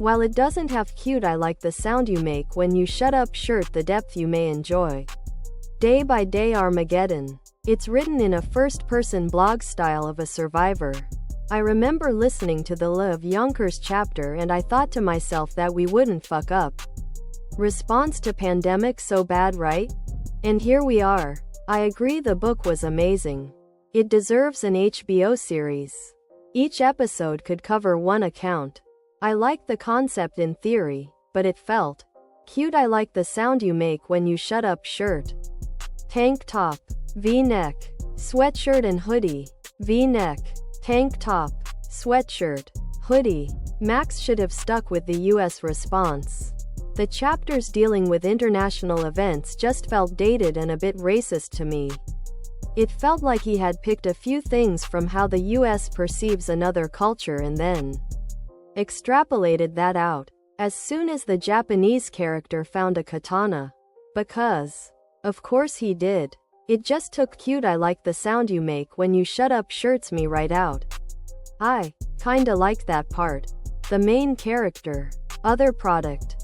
While it doesn't have cute I like the sound you make when you shut up shirt the depth you may enjoy. Day by Day Armageddon. It's written in a first-person blog style of a survivor. I remember listening to the La of Yonkers chapter and I thought to myself that we wouldn't fuck up. Response to pandemic so bad, right? And here we are. I agree the book was amazing. It deserves an HBO series. Each episode could cover one account. I liked the concept in theory, but it felt cute. I like the sound you make when you shut up shirt. Tank top, V-neck, sweatshirt and hoodie. V-neck, tank top, sweatshirt, hoodie. Max should have stuck with the US response. The chapters dealing with international events just felt dated and a bit racist to me. It felt like he had picked a few things from how the US perceives another culture and then extrapolated that out. As soon as the Japanese character found a katana. Because, of course he did. It just took cute I like the sound you make when you shut up shirts me right out. I kinda liked that part. The main character. Other product.